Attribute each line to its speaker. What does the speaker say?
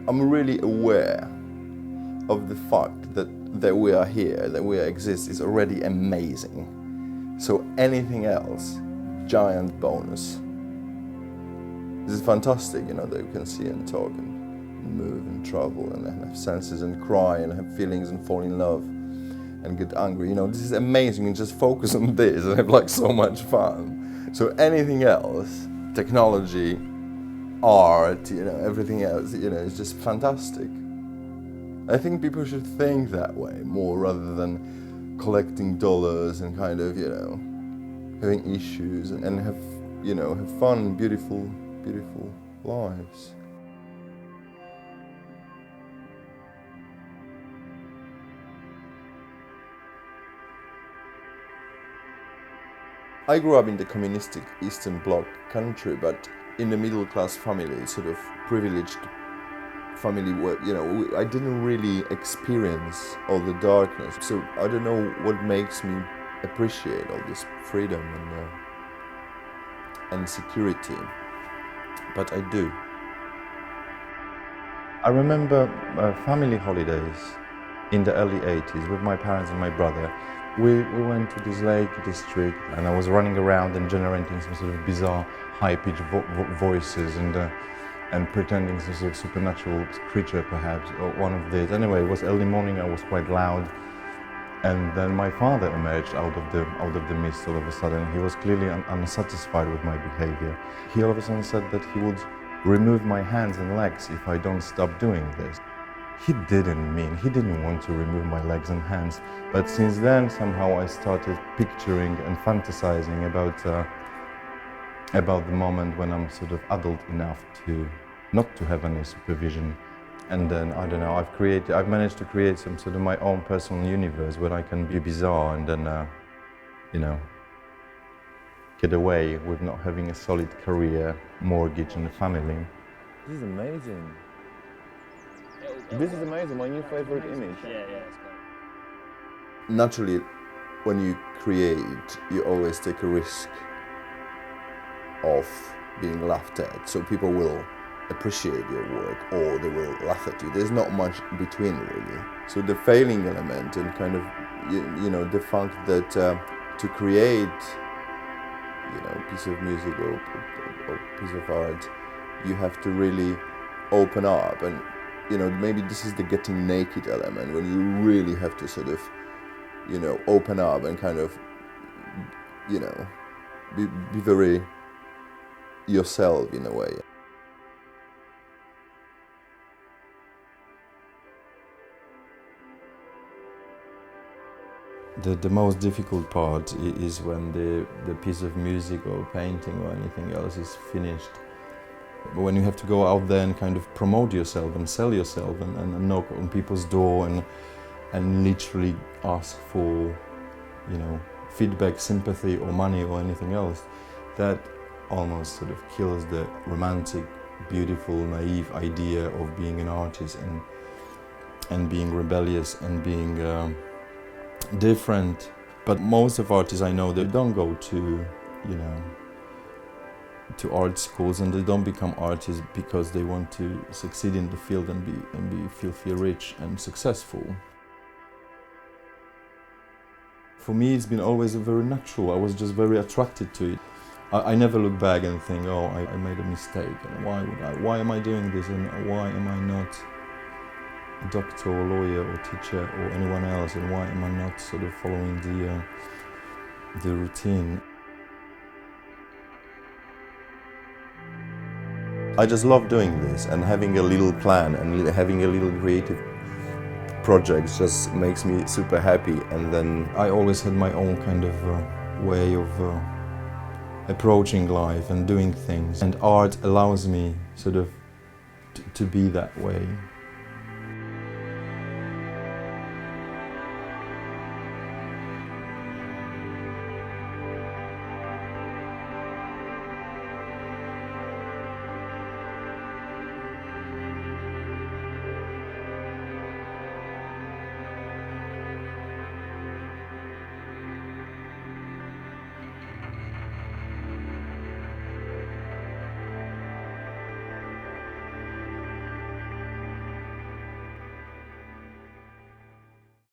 Speaker 1: I'm really aware of the fact that we are here, that we exist is already amazing. So anything else, giant bonus. This is fantastic, you know, that you can see and talk and move and travel and have senses and cry and have feelings and fall in love and get angry. You know, this is amazing. You can just focus on this and have like so much fun. So anything else, technology, art, you know, everything else, you know, is just fantastic. I think people should think that way more rather than collecting dollars and kind of, you know, having issues and have, you know, have fun, beautiful lives. I grew up in the communistic Eastern Bloc country, but in a middle-class family, sort of privileged family where, you know, I didn't really experience all the darkness. So I don't know what makes me appreciate all this freedom and security, but I do. I remember family holidays in the early 80s with my parents and my brother. We went to this lake district and I was running around and generating some sort of bizarre high-pitched voices and pretending some sort of supernatural creature perhaps, or one of these. Anyway, it was early morning, I was quite loud. And then my father emerged out of the mist all of a sudden. He was clearly unsatisfied with my behavior. He all of a sudden said that he would remove my hands and legs if I don't stop doing this. He didn't want to remove my legs and hands. But since then, somehow I started picturing and fantasizing about the moment when I'm sort of adult enough to not to have any supervision. And then, I don't know, I've managed to create some sort of my own personal universe where I can be bizarre and then, you know, get away with not having a solid career, mortgage and a family. This is amazing. This is amazing, my new favorite image.
Speaker 2: Yeah, it's great.
Speaker 1: Naturally, when you create, you always take a risk of being laughed at, so people will appreciate your work or they will laugh at you. There's not much between really. So the failing element and kind of, you know, the fact that to create, you know, a piece of music or piece of art, you have to really open up and, you know, maybe this is the getting naked element when you really have to sort of, you know, open up and kind of, you know, be very yourself in a way. The most difficult part is when the piece of music or painting or anything else is finished. But when you have to go out there and kind of promote yourself and sell yourself and knock on people's door and literally ask for, you know, feedback, sympathy or money or anything else, that almost sort of kills the romantic, beautiful, naive idea of being an artist and being rebellious and being different. But most of artists I know, they don't go to, you know, to art schools and they don't become artists because they want to succeed in the field and be filthy rich and successful. For me, it's been always very natural. I was just very attracted to it. I never look back and think, oh, I made a mistake, and why am I doing this, and why am I not a doctor or lawyer or teacher or anyone else, and why am I not sort of following the routine? I just love doing this, and having a little plan and having a little creative project just makes me super happy. And then I always had my own kind of way of approaching life and doing things, and art allows me sort of to be that way.